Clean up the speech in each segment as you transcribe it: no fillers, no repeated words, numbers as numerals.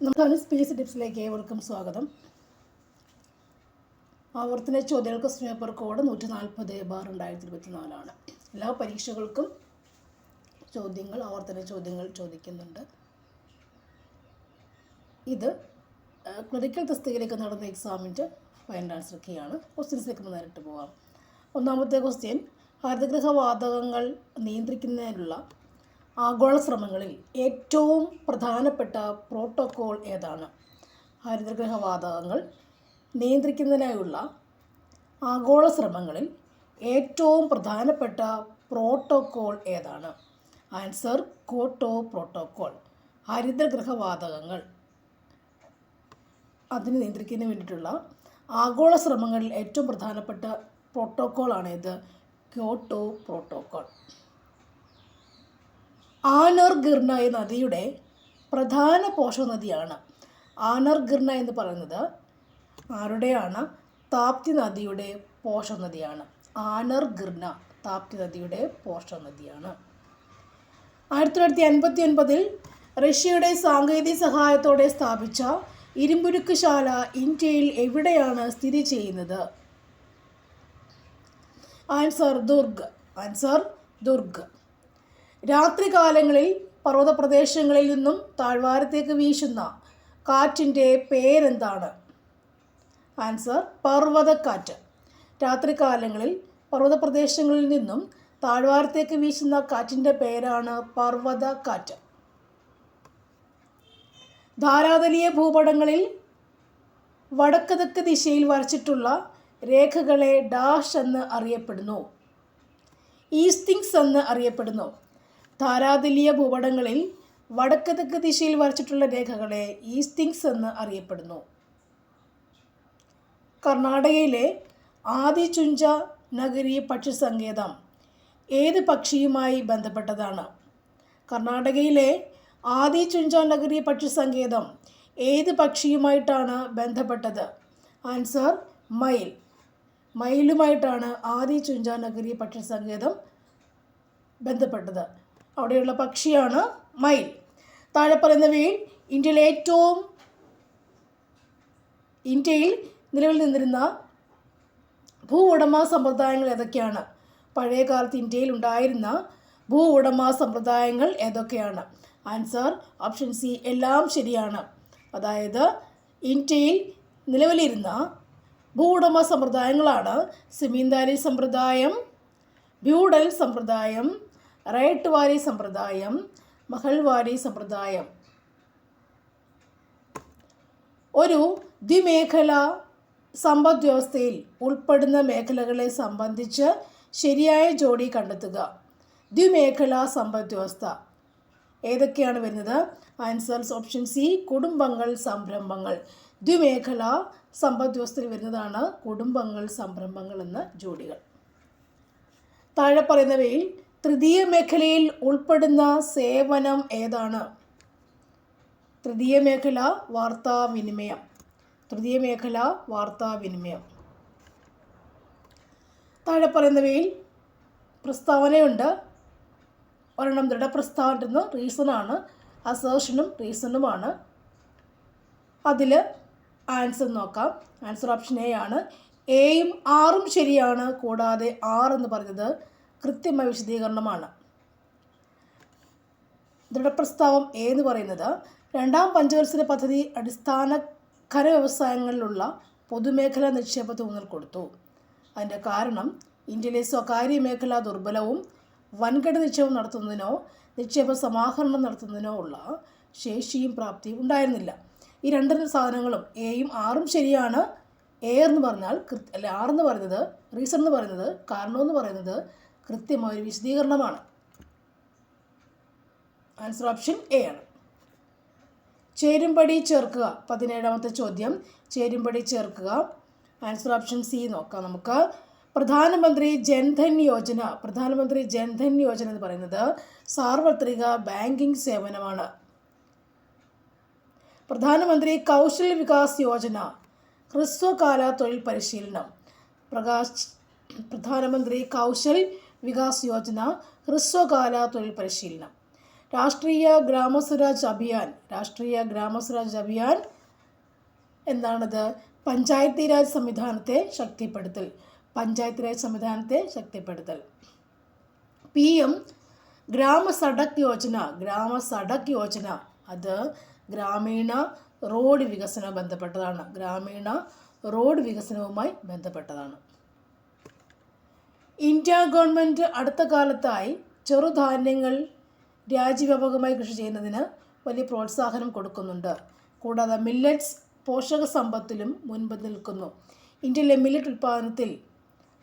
നമുക്ക് സ്പേസ് ടിപ്സിലേക്ക് ഏവർക്കും സ്വാഗതം. ആവർത്തന ചോദ്യങ്ങൾക്ക് പേപ്പർ കോഡ് 140/2024 എല്ലാ പരീക്ഷകൾക്കും ആവർത്തന ചോദ്യങ്ങൾ ചോദിക്കുന്നുണ്ട്. ഇത് ക്ലറിക്കൽ തസ്തികയിലേക്ക് നടന്ന എക്സാമിൻ്റെ ഫൈനൽ ആൻസർ കീയാണ്. ക്വസ്റ്റ്യൻസിലേക്ക് നേരിട്ട് പോകാം. ഒന്നാമത്തെ ക്വസ്റ്റ്യൻ, ഹരിതഗൃഹവാതകങ്ങൾ നിയന്ത്രിക്കുന്നതിനുള്ള ആഗോള ശ്രമങ്ങളിൽ ഏറ്റവും പ്രധാനപ്പെട്ട പ്രോട്ടോക്കോൾ ഏതാണ്? ഹരിതഗൃഹവാതകങ്ങൾ നിയന്ത്രിക്കുന്നതിനായുള്ള ആഗോള ശ്രമങ്ങളിൽ ഏറ്റവും പ്രധാനപ്പെട്ട പ്രോട്ടോക്കോൾ ഏതാണ്? Answer Kyoto protocol. ഹരിതഗൃഹവാതകങ്ങൾ അതിനെ നിയന്ത്രിക്കുന്നതിന് വേണ്ടിയിട്ടുള്ള ആഗോള ശ്രമങ്ങളിൽ ഏറ്റവും പ്രധാനപ്പെട്ട പ്രോട്ടോക്കോളാണിത്, ക്യോട്ടോ പ്രോട്ടോക്കോൾ. ആനർഗിർന എന്ന നദിയുടെ പ്രധാന പോഷക നദിയാണ്. ആനർഗിർന എന്ന് പറയുന്നത് ആരുടെയാണ്? താപ്തി നദിയുടെ പോഷക നദിയാണ്. ആനർഗിർന താപ്തി നദിയുടെ പോഷക നദിയാണ്. 1959 റഷ്യയുടെ സാങ്കേതിക സഹായത്തോടെ സ്ഥാപിച്ച ഇരുമ്പുരുക്ക് ശാല ഇന്ത്യയിൽ എവിടെയാണ് സ്ഥിതി ചെയ്യുന്നത്? ആൻസർ ദുർഗ്. രാത്രികാലങ്ങളിൽ പർവ്വത പ്രദേശങ്ങളിൽ നിന്നും താഴ്വാരത്തേക്ക് വീശുന്ന കാറ്റിൻ്റെ പേരെന്താണ്? ആൻസർ പർവ്വതക്കാറ്റ്. രാത്രികാലങ്ങളിൽ പർവ്വത പ്രദേശങ്ങളിൽ നിന്നും താഴ്വാരത്തേക്ക് വീശുന്ന കാറ്റിൻ്റെ പേരാണ് പർവ്വതക്കാറ്റ്. ധാരാതലീയ ഭൂപടങ്ങളിൽ വടക്ക് തെക്ക് ദിശയിൽ വരച്ചിട്ടുള്ള രേഖകളെ ഡാഷ് എന്ന് അറിയപ്പെടുന്നു. ഈസ്റ്റിങ്സ് എന്ന് അറിയപ്പെടുന്നു. ധാരാതലീയ ഭൂപടങ്ങളിൽ വടക്ക് തെക്ക് ദിശയിൽ വരച്ചിട്ടുള്ള രേഖകളെ ഈസ്റ്റിങ്സ് എന്ന് അറിയപ്പെടുന്നു. കർണാടകയിലെ ആദിചുഞ്ച നഗരി പക്ഷി സങ്കേതം ഏത് പക്ഷിയുമായി ബന്ധപ്പെട്ടതാണ്? കർണാടകയിലെ ആദിചുഞ്ച നഗരി പക്ഷി സങ്കേതം ഏത് പക്ഷിയുമായിട്ടാണ് ബന്ധപ്പെട്ടത്? ആൻസർ മയിലുമായിട്ടാണ് ആദിചുഞ്ച നഗരി പക്ഷി സങ്കേതം ബന്ധപ്പെട്ടത്. അവിടെയുള്ള പക്ഷിയാണ് മയിൽ. താഴെ പറയുന്നവയിൽ ഇന്ത്യയിൽ നിലവിൽ നിന്നിരുന്ന ഭൂ ഉടമ സമ്പ്രദായങ്ങൾ ഏതൊക്കെയാണ്? പഴയ കാലത്ത് ഇന്ത്യയിൽ ഉണ്ടായിരുന്ന ഭൂ ഉടമ സമ്പ്രദായങ്ങൾ ഏതൊക്കെയാണ്? ആൻസർ ഓപ്ഷൻ സി, എല്ലാം ശരിയാണ്. അതായത് ഇന്ത്യയിൽ നിലവിലിരുന്ന ഭൂ ഉടമ സമ്പ്രദായങ്ങളാണ് സെമീന്ദാരി സമ്പ്രദായം, ബ്യൂഡൽ സമ്പ്രദായം, റേട്ട്വാരി സമ്പ്രദായം, മഹൽവാരി സമ്പ്രദായം. ഒരു ദ്വിമേഖലാ സമ്പദ് വ്യവസ്ഥയിൽ ഉൾപ്പെടുന്ന മേഖലകളെ സംബന്ധിച്ച് ശരിയായ ജോഡി കണ്ടെത്തുക. ദ്വിമേഖലാ സമ്പദ് വ്യവസ്ഥ ഏതൊക്കെയാണ് വരുന്നത്? ആൻസേഴ്സ് ഓപ്ഷൻ സി, കുടുംബങ്ങൾ, സംരംഭങ്ങൾ. ദ്വിമേഖലാ സമ്പദ് വ്യവസ്ഥയിൽ വരുന്നതാണ് കുടുംബങ്ങൾ, സംരംഭങ്ങൾ എന്ന ജോഡികൾ. താഴെ പറയുന്നവയിൽ തൃതീയ മേഖലയിൽ ഉൾപ്പെടുന്ന സേവനം ഏതാണ്? തൃതീയ മേഖല വാർത്താവിനിമയം. താഴെ പറയുന്നവയിൽ പ്രസ്താവനയുണ്ട്. ഒരെണ്ണം ദൃഢപ്രസ്താവന റീസണാണ്, അസേർഷനും റീസണുമാണ്. അതിൽ ആൻസർ നോക്കാം. ആൻസർ ഓപ്ഷൻ എ ആണ്. എയും ആറും ശരിയാണ്. കൂടാതെ 6 എന്ന് പറയുന്നത് കൃത്യമായ വിശദീകരണമാണ്. ദൃഢപ്രസ്താവം എ എന്ന് പറയുന്നത് രണ്ടാം പഞ്ചവത്സര പദ്ധതി അടിസ്ഥാന ഖര വ്യവസായങ്ങളിലുള്ള പൊതുമേഖലാ നിക്ഷേപത്തിന് ഊന്നൽ കൊടുത്തു. അതിൻ്റെ കാരണം ഇന്ത്യയിലെ സ്വകാര്യ മേഖല ദുർബലവും വൻകിട നിക്ഷേപം നടത്തുന്നതിനോ നിക്ഷേപ സമാഹരണം നടത്തുന്നതിനോ ഉള്ള ശേഷിയും പ്രാപ്തിയും ഉണ്ടായിരുന്നില്ല. ഈ രണ്ട് സാധനങ്ങളും എയും ആറും ശരിയാണ്. എ എന്ന് പറഞ്ഞാൽ ആറെന്ന് പറയുന്നത് റീസൺ എന്ന് പറയുന്നത്, കാരണം എന്ന് പറയുന്നത് കൃത്യമായൊരു വിശദീകരണമാണ്. ആൻസർ ഓപ്ഷൻ എ ആണ്. ചേരുംപടി ചേർക്കുക. 17ാമത്തെ ചോദ്യം, ചേരുംപടി ചേർക്കുക. ആൻസർ ഓപ്ഷൻ സി നോക്കാം നമുക്ക്. പ്രധാനമന്ത്രി ജൻധൻ യോജന എന്ന് പറയുന്നത് സാർവത്രിക ബാങ്കിംഗ് സേവനമാണ്. പ്രധാനമന്ത്രി കൗശൽ വികാസ് യോജന ഹ്രസ്വകാല തൊഴിൽ പരിശീലനം. പ്രധാനമന്ത്രി കൗശൽ വികാസ് യോജന ഹ്രസ്വകാല തൊഴിൽ പരിശീലനം. രാഷ്ട്രീയ ഗ്രാമസ്വരാജ് അഭിയാൻ എന്താണത്? പഞ്ചായത്തി രാജ് സംവിധാനത്തെ ശക്തിപ്പെടുത്തൽ. PM ഗ്രാമ സഡക് യോജന അത് ഗ്രാമീണ റോഡ് വികസനവുമായി ബന്ധപ്പെട്ടതാണ്. ഇന്ത്യ ഗവൺമെൻറ് അടുത്ത കാലത്തായി ചെറുധാന്യങ്ങൾ രാജ്യവ്യാപകമായി കൃഷി ചെയ്യുന്നതിന് വലിയ പ്രോത്സാഹനം കൊടുക്കുന്നുണ്ട്. കൂടാതെ മില്ലറ്റ്സ് പോഷക സമ്പത്തിലും മുൻപന്തിയിൽ നിൽക്കുന്നു. ഇന്ത്യയിലെ മില്ലറ്റ് ഉൽപ്പാദനത്തിൽ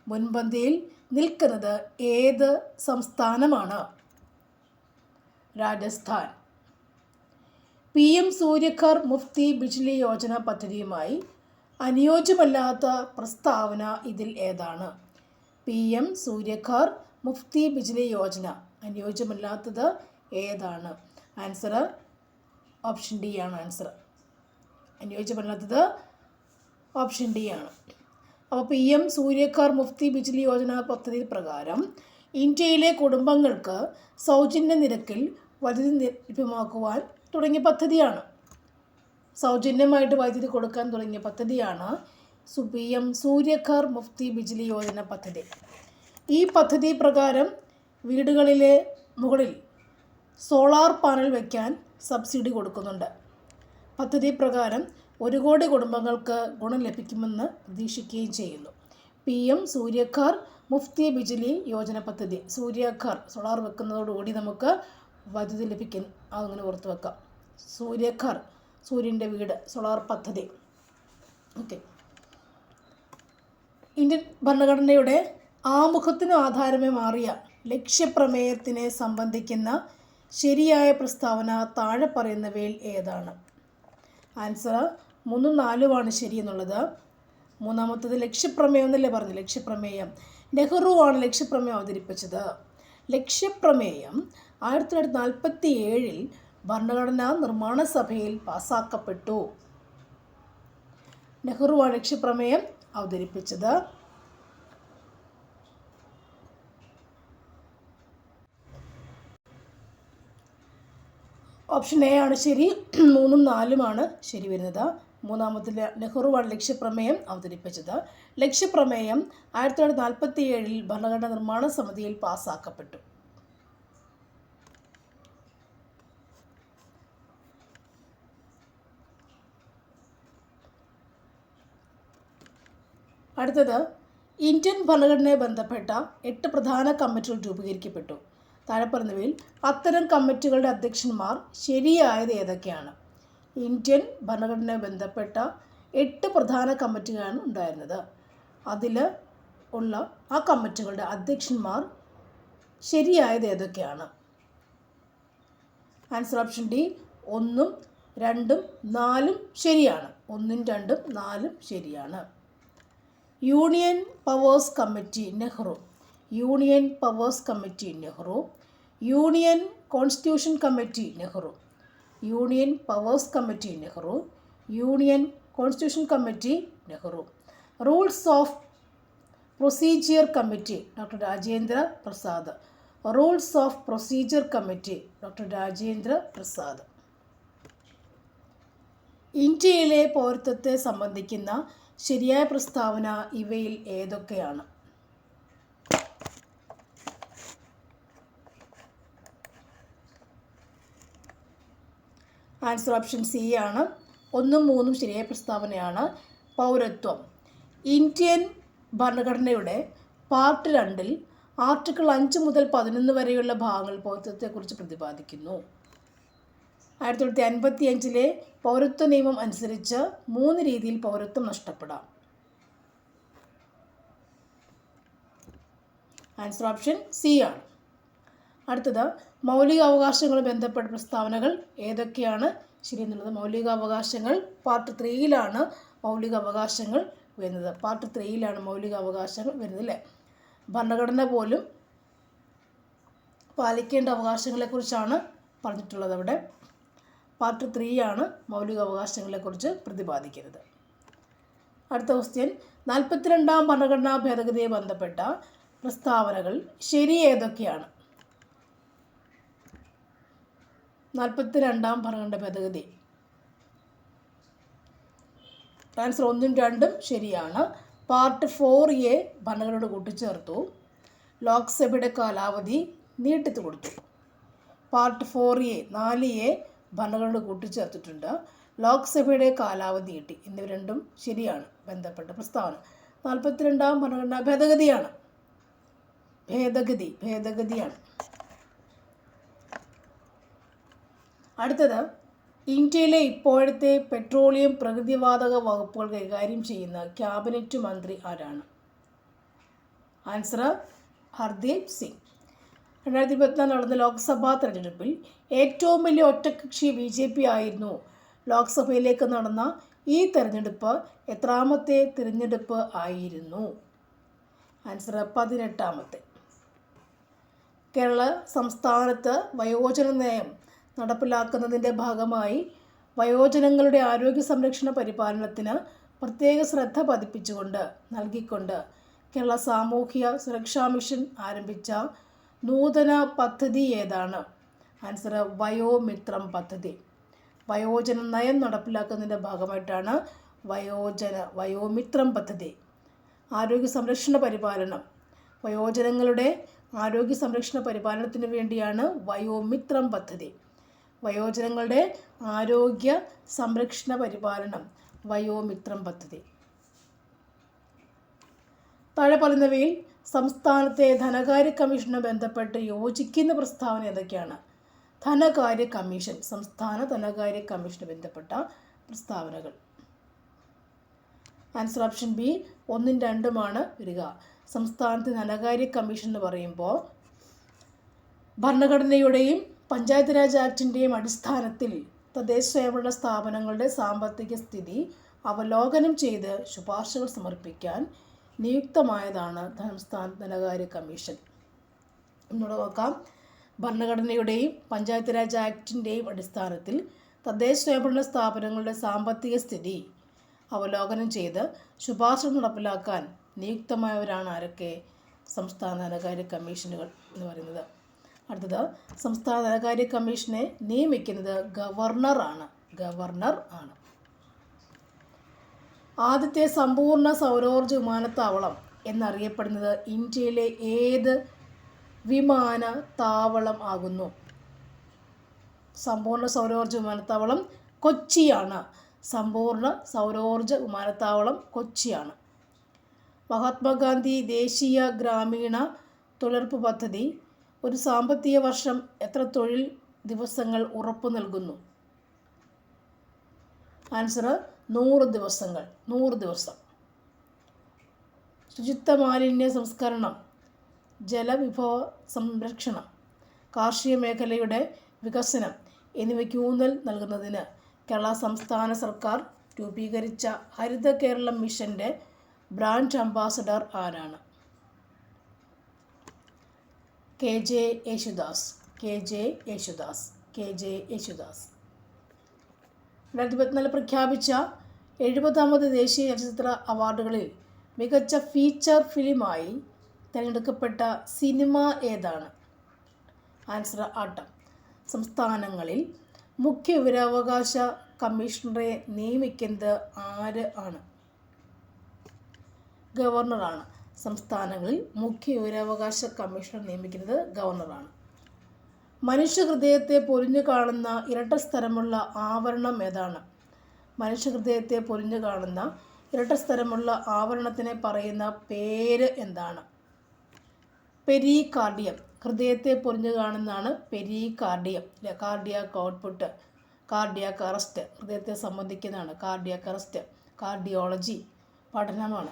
മുൻപന്തിയിൽ നിൽക്കുന്നത് ഏത് സംസ്ഥാനമാണ്? രാജസ്ഥാൻ. PM സൂര്യഘർ മുഫ്തി ബിജ്ലി യോജന പദ്ധതിയുമായി അനുയോജ്യമല്ലാത്ത പ്രസ്താവന ഇതിൽ ഏതാണ്? PM സൂര്യഘർ മുഫ്തി ബിജ്ലി യോജന അനുയോജ്യമല്ലാത്തത് ഏതാണ്? ആൻസർ ഓപ്ഷൻ ഡി ആണ്. അനുയോജ്യമല്ലാത്തത് ഓപ്ഷൻ ഡി ആണ്. അപ്പോൾ PM സൂര്യഘർ മുഫ്തി ബിജ്ലി യോജന പദ്ധതി പ്രകാരം ഇന്ത്യയിലെ കുടുംബങ്ങൾക്ക് സൗജന്യ നിരക്കിൽ വൈദ്യുതി ലഭ്യമാക്കുവാൻ തുടങ്ങിയ പദ്ധതിയാണ്. സൗജന്യമായിട്ട് വൈദ്യുതി കൊടുക്കാൻ തുടങ്ങിയ പദ്ധതിയാണ് PM സൂര്യഘർ മുഫ്തി ബിജ്ലി യോജന പദ്ധതി. ഈ പദ്ധതി പ്രകാരം വീടുകളിലെ മുകളിൽ സോളാർ പാനൽ വയ്ക്കാൻ സബ്സിഡി കൊടുക്കുന്നുണ്ട്. പദ്ധതി പ്രകാരം 1 കോടി കുടുംബങ്ങൾക്ക് ഗുണം ലഭിക്കുമെന്ന് പ്രതീക്ഷിക്കുകയും ചെയ്യുന്നു. PM സൂര്യഘർ മുഫ്തി ബിജ്ലി യോജന പദ്ധതി. സൂര്യഘർ സോളാർ വെക്കുന്നതോടുകൂടി നമുക്ക് വൈദ്യുതി ലഭിക്കും. അതങ്ങനെ ഓർത്ത് വെക്കാം. സൂര്യഘർ സൂര്യൻ്റെ വീട് സോളാർ പദ്ധതി. ഓക്കെ. ഇന്ത്യൻ ഭരണഘടനയുടെ ആമുഖത്തിന് ആധാരമായി മാറിയ ലക്ഷ്യപ്രമേയത്തിനെ സംബന്ധിക്കുന്ന ശരിയായ പ്രസ്താവന താഴെ പറയുന്നവയിൽ ഏതാണ്? ആൻസർ 3ഉം 4ഉമാണ് ശരി എന്നുള്ളത്. മൂന്നാമത്തത് ലക്ഷ്യപ്രമേയം എന്നല്ലേ പറഞ്ഞു? ലക്ഷ്യപ്രമേയം നെഹ്റു ആണ് ലക്ഷ്യപ്രമേയം അവതരിപ്പിച്ചത്. ലക്ഷ്യപ്രമേയം 1947 ഭരണഘടനാ നിർമ്മാണ സഭയിൽ പാസാക്കപ്പെട്ടു. നെഹ്റുവാണ് ലക്ഷ്യപ്രമേയം അവതരിപ്പിച്ചത്. ഓപ്ഷൻ എ ആണ് ശരി. 3ഉം 4ഉമാണ് ശരി വരുന്നത്. മൂന്നാമത്തിൽ നെഹ്റുവാണ് ലക്ഷ്യപ്രമേയം അവതരിപ്പിച്ചത്. ലക്ഷ്യപ്രമേയം 1947 ഭരണഘടനാ നിർമ്മാണ സമിതിയിൽ പാസാക്കപ്പെട്ടു. അടുത്തത് ഇന്ത്യൻ ഭരണഘടനയെ ബന്ധപ്പെട്ട 8 പ്രധാന കമ്മിറ്റികൾ രൂപീകരിക്കപ്പെട്ടു. താഴെ പറഞ്ഞവയിൽ അത്തരം കമ്മിറ്റികളുടെ അധ്യക്ഷന്മാർ ശരിയായത് ഏതൊക്കെയാണ്? ഇന്ത്യൻ ഭരണഘടനയെ ബന്ധപ്പെട്ട 8 പ്രധാന കമ്മിറ്റികളാണ് ഉണ്ടായിരുന്നത്. അതിൽ ഉള്ള ആ കമ്മിറ്റികളുടെ അധ്യക്ഷന്മാർ ശരിയായത് ഏതൊക്കെയാണ്? ആൻസർ ഓപ്ഷൻ ഡി 1ഉം 2ഉം 4ഉം ശരിയാണ്. 1ഉം 2ഉം 4ഉം ശരിയാണ്. Union powers committee Nehru, union powers committee Nehru, union constitution committee Nehru, union powers committee Nehru, union constitution committee Nehru. Rules of procedure committee doctor Rajendra Prasad, rules of procedure committee doctor Rajendra Prasad. ഇന്ത്യയിലെ പൗരത്വത്തെ സംബന്ധിക്കുന്ന ശരിയായ പ്രസ്താവന ഇവയിൽ ഏതൊക്കെയാണ്? ആൻസർ ഓപ്ഷൻ സി ആണ്. 1ഉം 3ഉം ശരിയായ പ്രസ്താവനയാണ്. പൗരത്വം ഇന്ത്യൻ ഭരണഘടനയുടെ പാർട്ട് 2 ആർട്ടിക്കിൾ 5 മുതൽ 11 വരെയുള്ള ഭാഗങ്ങൾ പൗരത്വത്തെക്കുറിച്ച് പ്രതിപാദിക്കുന്നു. 1955 പൗരത്വ നിയമം അനുസരിച്ച് 3 രീതിയിൽ പൗരത്വം നഷ്ടപ്പെടാം. ആൻസർ ഓപ്ഷൻ സി ആണ്. അടുത്തത് മൗലിക അവകാശങ്ങളുമായി ബന്ധപ്പെട്ട പ്രസ്താവനകൾ ഏതൊക്കെയാണ് ശരിയെന്നുള്ളത്? മൗലിക അവകാശങ്ങൾ പാർട്ട് 3 മൗലിക അവകാശങ്ങൾ വരുന്നത്. പാർട്ട് 3 മൗലിക അവകാശങ്ങൾ വരുന്നത് അല്ലേ? ഭരണഘടന പോലും പാലിക്കേണ്ട അവകാശങ്ങളെക്കുറിച്ചാണ് പറഞ്ഞിട്ടുള്ളത്. അവിടെ പാർട്ട് 3 മൗലിക അവകാശങ്ങളെക്കുറിച്ച് പ്രതിപാദിക്കുന്നത്. അടുത്ത ക്വസ്റ്റ്യൻ 42ാം ഭരണഘടനാ ഭേദഗതിയെ ബന്ധപ്പെട്ട പ്രസ്താവനകൾ ശരി ഏതൊക്കെയാണ്? 42-ാം ഭരണഘടന ഭേദഗതി. ആൻസർ 1ഉം 2ഉം ശരിയാണ്. പാർട്ട് 4A ഭരണഘടനയോട് കൂട്ടിച്ചേർത്തു. ലോക്സഭയുടെ കാലാവധി നീട്ടിത്തു കൊടുത്തു. Part 4A 4A ഭരണഘടനയോട് കൂട്ടിച്ചേർത്തിട്ടുണ്ട്. ലോക്സഭയുടെ കാലാവധി നീട്ടി. എന്നിവ രണ്ടും ശരിയാണ്. ബന്ധപ്പെട്ട പ്രസ്താവന. 42-ാം ഭരണഘടന ഭേദഗതിയാണ്. ഭേദഗതിയാണ്. അടുത്തത്, ഇന്ത്യയിലെ ഇപ്പോഴത്തെ പെട്രോളിയം പ്രകൃതിവാതക വകുപ്പുകൾ കൈകാര്യം ചെയ്യുന്ന ക്യാബിനറ്റ് മന്ത്രി ആരാണ്? ആൻസർ ഹർദീപ് സിംഗ്. 2024 നടന്ന ലോക്സഭാ തെരഞ്ഞെടുപ്പിൽ ഏറ്റവും വലിയ ഒറ്റകക്ഷി BJP ആയിരുന്നു. ലോക്സഭയിലേക്ക് നടന്ന ഈ തെരഞ്ഞെടുപ്പ് എത്രാമത്തെ തിരഞ്ഞെടുപ്പ് ആയിരുന്നു? ആൻസർ 18ാമത്തെ. കേരള സംസ്ഥാനത്ത് വയോജന നയം നടപ്പിലാക്കുന്നതിൻ്റെ ഭാഗമായി വയോജനങ്ങളുടെ ആരോഗ്യ സംരക്ഷണ പരിപാലനത്തിന് പ്രത്യേക ശ്രദ്ധ നൽകിക്കൊണ്ട് കേരള സാമൂഹ്യ സുരക്ഷാ മിഷൻ ആരംഭിച്ച നൂതന പദ്ധതി ഏതാണ്? ആൻസർ വയോമിത്രം പദ്ധതി. വയോജന നയം നടപ്പിലാക്കുന്നതിൻ്റെ ഭാഗമായിട്ടാണ് വയോമിത്രം പദ്ധതി. ആരോഗ്യ സംരക്ഷണ പരിപാലനം, വയോജനങ്ങളുടെ ആരോഗ്യ സംരക്ഷണ പരിപാലനത്തിന് വേണ്ടിയാണ് വയോമിത്രം പദ്ധതി. വയോജനങ്ങളുടെ ആരോഗ്യ സംരക്ഷണ പരിപാലനം, വയോമിത്രം പദ്ധതി. താഴെ പറയുന്നവയിൽ സംസ്ഥാനത്തെ ധനകാര്യ കമ്മീഷനുമായി ബന്ധപ്പെട്ട് യോജിക്കുന്ന പ്രസ്താവന ഏതൊക്കെയാണ്? ധനകാര്യ കമ്മീഷൻ, സംസ്ഥാന ധനകാര്യ കമ്മീഷനുമായി ബന്ധപ്പെട്ട പ്രസ്താവനകൾ. ആൻസർ ഓപ്ഷൻ ബി 1ഉം 2ഉമാണ് വരിക. സംസ്ഥാനത്തെ ധനകാര്യ കമ്മീഷൻ എന്ന് പറയുമ്പോൾ ഭരണഘടനയുടെയും പഞ്ചായത്ത് രാജ് ആക്ടിൻ്റെയും അടിസ്ഥാനത്തിൽ തദ്ദേശ സ്വയംഭരണ സ്ഥാപനങ്ങളുടെ സാമ്പത്തിക സ്ഥിതി അവലോകനം ചെയ്ത് ശുപാർശകൾ സമർപ്പിക്കാൻ നിയുക്തമായതാണ് സംസ്ഥാന ധനകാര്യ കമ്മീഷൻ. ഒന്നുകൂടെ നോക്കാം. ഭരണഘടനയുടെയും പഞ്ചായത്ത് രാജ് ആക്ടിൻ്റെയും അടിസ്ഥാനത്തിൽ തദ്ദേശ സ്വയംഭരണ സ്ഥാപനങ്ങളുടെ സാമ്പത്തിക സ്ഥിതി അവലോകനം ചെയ്ത് ശുപാർശ നടപ്പിലാക്കാൻ നിയുക്തമായവരാണ് ആരൊക്കെ? സംസ്ഥാന ധനകാര്യ കമ്മീഷനുകൾ എന്ന് പറയുന്നത്. അടുത്തത്, സംസ്ഥാന ധനകാര്യ കമ്മീഷനെ നിയമിക്കുന്നത് ഗവർണർ ആണ്. ആദ്യത്തെ സമ്പൂർണ്ണ സൗരോർജ്ജ വിമാനത്താവളം എന്നറിയപ്പെടുന്നത് ഇന്ത്യയിലെ ഏത് വിമാനത്താവളം ആകുന്നു? സമ്പൂർണ്ണ സൗരോർജ്ജ വിമാനത്താവളം കൊച്ചിയാണ്. സമ്പൂർണ്ണ സൗരോർജ്ജ വിമാനത്താവളം കൊച്ചിയാണ്. മഹാത്മാഗാന്ധി ദേശീയ ഗ്രാമീണ തൊഴിലുറപ്പ് പദ്ധതി ഒരു സാമ്പത്തിക വർഷം എത്ര തൊഴിൽ ദിവസങ്ങൾ ഉറപ്പു നൽകുന്നു? ആൻസർ 100 ദിവസങ്ങൾ. 100 ദിവസം. ശുചിത്വ മാലിന്യ സംസ്കരണം, ജലവിഭവ സംരക്ഷണം, കാർഷിക മേഖലയുടെ വികസനം എന്നിവയ്ക്ക് ഊന്നൽ നൽകുന്നതിന് കേരള സംസ്ഥാന സർക്കാർ രൂപീകരിച്ച ഹരിത കേരളം മിഷൻ്റെ ബ്രാൻഡ് അംബാസഡർ ആരാണ്? KJ യേശുദാസ്. 2024 പ്രഖ്യാപിച്ച 70ാമത് ദേശീയ ചലച്ചിത്ര അവാർഡുകളിൽ മികച്ച ഫീച്ചർ ഫിലിമായി തിരഞ്ഞെടുക്കപ്പെട്ട സിനിമ ഏതാണ്? ആൻസർ ആട്ടം. സംസ്ഥാനങ്ങളിൽ മുഖ്യ വിവരാവകാശ കമ്മീഷണറെ നിയമിക്കുന്നത് ആര് ആണ്? ഗവർണറാണ്. സംസ്ഥാനങ്ങളിൽ മുഖ്യ വിവരാവകാശ കമ്മീഷണർ നിയമിക്കുന്നത് ഗവർണറാണ്. മനുഷ്യഹൃദയത്തെ പൊലിഞ്ഞു കാണുന്ന ഇരട്ടസ്ഥരമുള്ള ആവരണം ഏതാണ്? മനുഷ്യഹൃദയത്തെ പൊലിഞ്ഞു കാണുന്ന ഇരട്ടസ്ഥരമുള്ള ആവരണത്തിനെ പറയുന്ന പേര് എന്താണ്? പെരികാർഡിയം. ഹൃദയത്തെ പൊലിഞ്ഞു കാണുന്നതാണ് pericardium. Cardiac output, cardiac arrest, ഹൃദയത്തെ സംബന്ധിക്കുന്നതാണ് കാർഡിയാക് അറസ്റ്റ്. കാർഡിയോളജി പഠനമാണ്.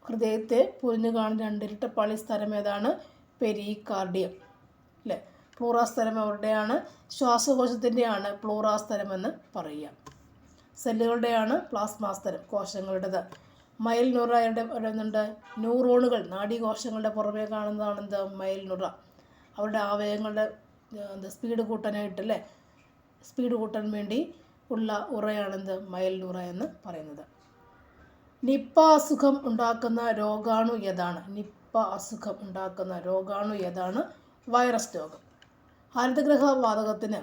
ഹൃദയത്തെ പൊലിഞ്ഞു കാണുന്ന 2 ഇരട്ടപ്പാളി സ്ഥലം ഏതാണ്? പെരികാർഡിയം. അല്ലേ? പ്ലൂറാസ്ഥലം എവിടെയാണ്? ശ്വാസകോശത്തിൻ്റെയാണ് പ്ലൂറാസ്ഥലമെന്ന് പറയുക. സെല്ലുകളുടെയാണ് പ്ലാസ്മാസ്ഥലം, കോശങ്ങളുടേത്. മൈൽ നുറ വരുന്നുണ്ട്. ന്യൂറോണുകൾ, നാഡീകോശങ്ങളുടെ പുറമേ കാണുന്നതാണെന്ത്? മൈൽ നുറ. അവരുടെ ആവയവങ്ങളുടെ സ്പീഡ് കൂട്ടാനായിട്ടല്ലേ, സ്പീഡ് കൂട്ടാൻ വേണ്ടി ഉള്ള ഉറയാണെന്ത്? മൈൽ നുറ എന്ന് പറയുന്നത്. നിപ്പ അസുഖം ഉണ്ടാക്കുന്ന രോഗാണു ഏതാണ്? വൈറസ് രോഗം. ഹരിതഗൃഹ വാതകത്തിന്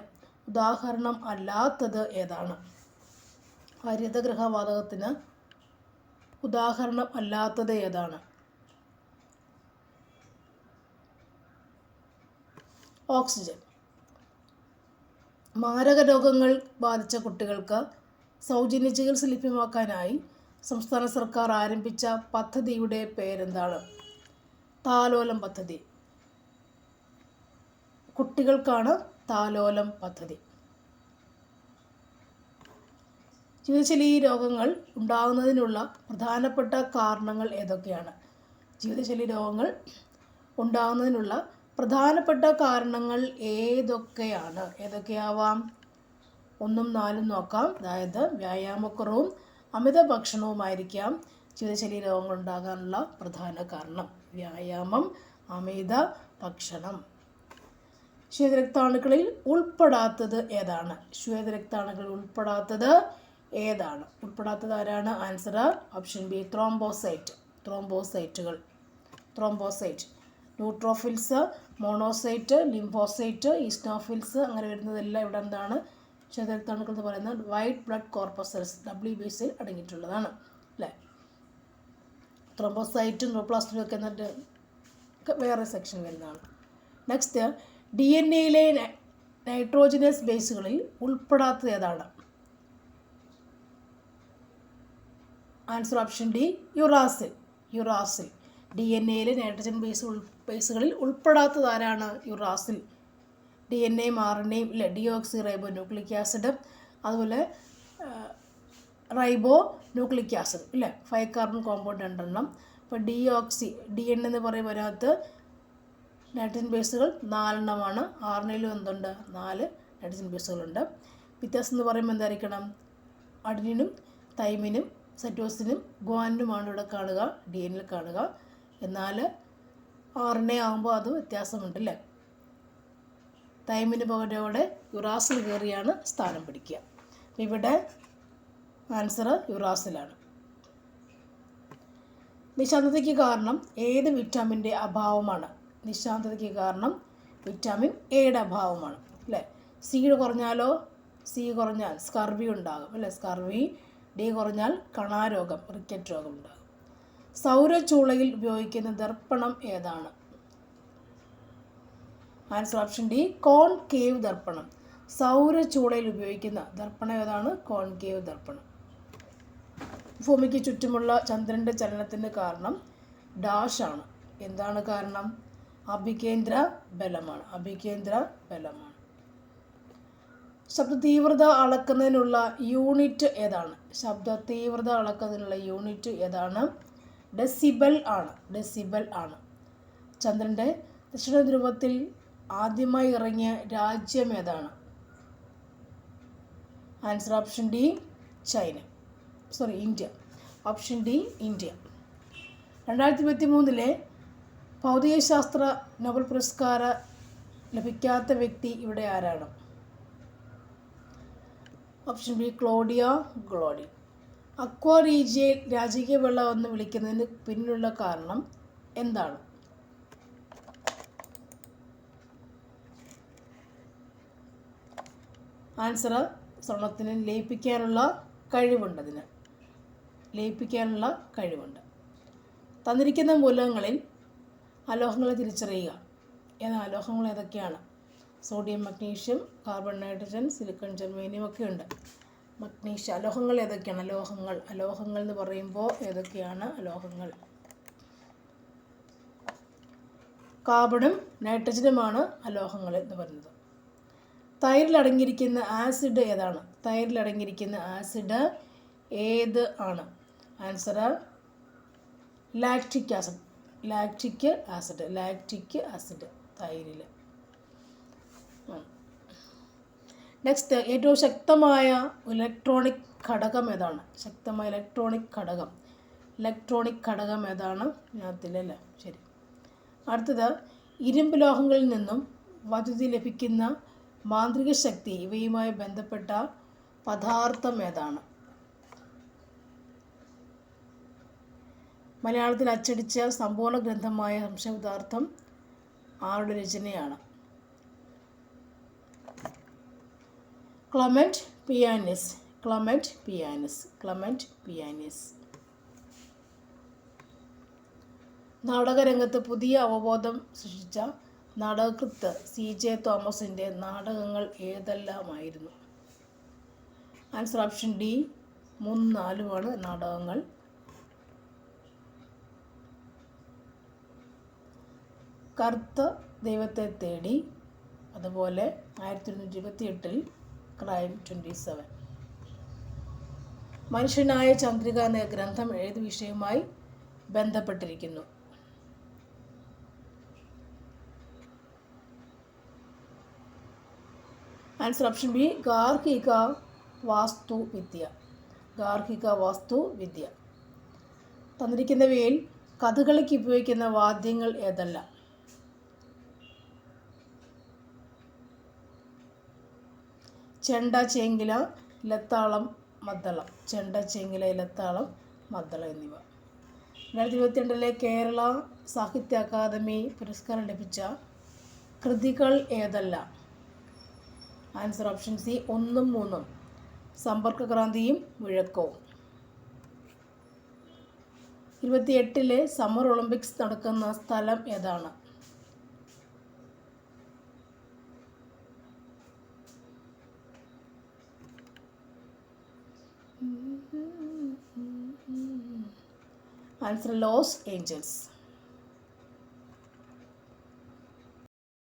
ഉദാഹരണം അല്ലാത്തത് ഏതാണ്? ഹരിതഗൃഹവാതകത്തിന് ഉദാഹരണം അല്ലാത്തത് ഏതാണ്? ഓക്സിജൻ. മാരക രോഗങ്ങൾ ബാധിച്ച കുട്ടികൾക്ക് സൗജന്യ ചികിത്സ ലഭ്യമാക്കാനായി സംസ്ഥാന സർക്കാർ ആരംഭിച്ച പദ്ധതിയുടെ പേരെന്താണ്? താലോലം പദ്ധതി. കുട്ടികൾക്കാണ് താലോലം പദ്ധതി. ജീവിതശൈലി രോഗങ്ങൾ ഉണ്ടാകുന്നതിനുള്ള പ്രധാനപ്പെട്ട കാരണങ്ങൾ ഏതൊക്കെയാണ്? ജീവിതശൈലി രോഗങ്ങൾ ഉണ്ടാകുന്നതിനുള്ള പ്രധാനപ്പെട്ട കാരണങ്ങൾ ഏതൊക്കെയാണ്? ഏതൊക്കെയാവാം? 1ഉം 4ഉം നോക്കാം. അതായത് വ്യായാമക്കുറവും അമിത ഭക്ഷണവുമായിരിക്കാം ജീവിതശൈലി രോഗങ്ങൾ ഉണ്ടാകാനുള്ള പ്രധാന കാരണം. വ്യായാമം, അമിത ഭക്ഷണം. ശ്വേതരക്താണുക്കളിൽ ഉൾപ്പെടാത്തത് ഏതാണ്? ശ്വേതരക്താണുക്കളിൽ ഉൾപ്പെടാത്തത് ഏതാണ്? ഉൾപ്പെടാത്തത് ആരാണ്? Answer option B, thrombocyte. ത്രോംബോസൈറ്റുകൾ. Thrombocyte. Neutrophils, monocyte, lymphocyte, eosinophils അങ്ങനെ വരുന്നതെല്ലാം ഇവിടെ എന്താണ്? ശ്വേതരക്താണുക്കൾ എന്ന് പറയുന്നത് വൈറ്റ് ബ്ലഡ് കോർപ്പസൽസ് WBCയിൽ അടങ്ങിയിട്ടുള്ളതാണ് അല്ലേ? ത്രോംബോസൈറ്റും ന്യൂപ്ലാസ്റ്റും ഒക്കെ എന്നിട്ട് വേറെ സെക്ഷൻ വരുന്നതാണ്. നെക്സ്റ്റ്, DNA നൈട്രോജനസ് ബേസുകളിൽ ഉൾപ്പെടാത്തത് ഏതാണ്? Answer option D, uracil. Uracil. DNA nitrogen ബേസുകളിൽ ഉൾപ്പെടാത്തത് ആരാണ്? യുറാസിൽ. DNA-യും RNA-യും ഇല്ലേ? ഡിയോക്സി റൈബോ ന്യൂക്ലിക് ആസിഡ്, അതുപോലെ റൈബോ ന്യൂക്ലിക് ആസിഡ് ഇല്ലേ? 5 കാർബൺ കോമ്പൗണ്ട് 2 എണ്ണം. ഇപ്പോൾ ഡിയോക്സി DNA എന്ന് പറയുമ്പോൾ അതിനകത്ത് നൈട്രജൻ ബേസുകൾ 4 എണ്ണമാണ്. RNA-യിലും എന്തുണ്ട്? 4 നൈട്രജൻ ബേസുകളുണ്ട്. വ്യത്യാസം എന്ന് പറയുമ്പോൾ എന്തായിരിക്കണം? അഡിനിനും തൈമിനും സൈറ്റോസിനും ഗുവാനിനുമാണ് ഇവിടെ കാണുക, DNA-യിൽ കാണുക. എന്നാൽ RNA ആകുമ്പോൾ അത് വ്യത്യാസമുണ്ട് അല്ലേ? തൈമിന് പകരം ഇവിടെ യുറാസിൽ കയറിയാണ് സ്ഥാനം പിടിക്കുക. ഇവിടെ ആൻസർ യുറാസിലാണ്. നിശാന്തതയ്ക്ക് കാരണം ഏത് വിറ്റാമിൻ്റെ അഭാവമാണ്? നിശാന്തതയ്ക്ക് കാരണം വിറ്റാമിൻ എയുടെ അഭാവമാണ് അല്ലേ? സി കുറഞ്ഞാലോ? സി കുറഞ്ഞാൽ സ്കർവി ഉണ്ടാകും അല്ലേ? സ്കർവി. ഡി കുറഞ്ഞാൽ കണാരോഗം, റിക്കറ്റ് രോഗം ഉണ്ടാകും. സൗരചൂളയിൽ ഉപയോഗിക്കുന്ന ദർപ്പണം ഏതാണ്? ആൻസർ ഓപ്ഷൻ ഡി, കോൺകേവ് ദർപ്പണം. സൗരചൂളയിൽ ഉപയോഗിക്കുന്ന ദർപ്പണം ഏതാണ്? കോൺകേവ് ദർപ്പണം. ഭൂമിക്ക് ചുറ്റുമുള്ള ചന്ദ്രൻ്റെ ചലനത്തിന് കാരണം ഡാഷാണ്. എന്താണ് കാരണം? അഭികേന്ദ്ര ബലമാണ്. അഭികേന്ദ്ര ബലമാണ്. ശബ്ദ തീവ്രത അളക്കുന്നതിനുള്ള യൂണിറ്റ് ഏതാണ്? ശബ്ദ തീവ്രത അളക്കുന്നതിനുള്ള യൂണിറ്റ് ഏതാണ്? ഡെസിബൽ ആണ്. ഡെസിബൽ ആണ്. ചന്ദ്രൻ്റെ ദക്ഷിണ ധ്രുവത്തിൽ ആദ്യമായി ഇറങ്ങിയ രാജ്യം ഏതാണ്? Answer option D, China. India. Option D, India. 2023 ഭൗതികശാസ്ത്ര നൊബൽ പുരസ്കാരം ലഭിക്കാത്ത വ്യക്തി ഇവിടെ ആരാണ്? Option B, Claudia Goldin. Aqua റീജിയയിൽ രാജകീയ വെള്ളം എന്ന് വിളിക്കുന്നതിന് പിന്നിലുള്ള കാരണം എന്താണ്? ആൻസർ സ്വർണത്തിന് ലയിപ്പിക്കാനുള്ള കഴിവുണ്ട്. അതിന് ലയിപ്പിക്കാനുള്ള കഴിവുണ്ട്. തന്നിരിക്കുന്ന മൂലകങ്ങളിൽ അലോഹങ്ങളെ തിരിച്ചറിയുക. അലോഹങ്ങൾ ഏതൊക്കെയാണ്? Sodium, magnesium, carbon, nitrogen, silicon, germanium ഒക്കെ ഉണ്ട്. മഗ്നീഷ്യം. അലോഹങ്ങൾ ഏതൊക്കെയാണ്? അലോഹങ്ങൾ എന്ന് പറയുമ്പോൾ ഏതൊക്കെയാണ് അലോഹങ്ങൾ? കാർബണും നൈട്രജനുമാണ് അലോഹങ്ങൾ എന്ന് പറയുന്നത്. തൈരിൽ അടങ്ങിയിരിക്കുന്ന ആസിഡ് ഏതാണ്? തൈരിൽ അടങ്ങിയിരിക്കുന്ന ആസിഡ് ഏത് ആണ്? Answer lactic acid. Lactic acid. Lactic acid തൈരിൽ. നെക്സ്റ്റ്, ഏറ്റവും ശക്തമായ ഇലക്ട്രോണിക് ഘടകം ഏതാണ്? ശക്തമായ ഇലക്ട്രോണിക് ഘടകം ഏതാണ്? ഇതിലല്ലേ? ശരി. അടുത്തത്, ഇരുമ്പ് ലോഹങ്ങളിൽ നിന്നും വൈദ്യുതി ലഭിക്കുന്ന മാന്ത്രിക ശക്തി ഇവയുമായി ബന്ധപ്പെട്ട പദാർത്ഥം ഏതാണ്? മലയാളത്തിൽ അച്ചടിച്ച സമ്പൂർണ്ണ ഗ്രന്ഥമായ സംശയപദാർത്ഥം ആരുടെ രചനയാണ്? Clement Pianius, Clement Pianius, Clement Pianius. നാടകരംഗത്ത് പുതിയ അവബോധം സൃഷ്ടിച്ച നാടകകൃത്ത് CJ തോമസിൻ്റെ നാടകങ്ങൾ ഏതെല്ലാമായിരുന്നു? ആൻസർ ഓപ്ഷൻ ഡി 3-4 നാടകങ്ങൾ. കറുത്ത ദൈവത്തെ തേടി, അതുപോലെ 1928 ക്രൈം 27. മനുഷ്യനായ ചന്ദ്രിക എന്ന ഗ്രന്ഥം ഏത് വിഷയവുമായി ബന്ധപ്പെട്ടിരിക്കുന്നു? ആൻസർ ഓപ്ഷൻ ബി ഗാർഹിക വാസ്തുവിദ്യ, ഗാർഹിക വാസ്തുവിദ്യ. തന്നിരിക്കുന്നവയിൽ കഥകളിക്ക് ഉപയോഗിക്കുന്ന വാദ്യങ്ങൾ ഏതെല്ലാം? ചെണ്ട, ചേങ്ങില, ഇലത്താളം, മദ്ദളം. ചെണ്ട, ചേങ്ങില, ഇലത്താളം, മദ്ദളം എന്നിവ. 2022 കേരള സാഹിത്യ അക്കാദമി പുരസ്കാരം ലഭിച്ച കൃതികൾ ഏതെല്ലാം? ആൻസർ ഓപ്ഷൻ സി 1-3, സമ്പർക്കക്രാന്തിയും മുഴക്കവും. 2028 സമ്മർ ഒളിമ്പിക്സ് നടക്കുന്ന സ്ഥലം ഏതാണ്? Answer Los Angeles.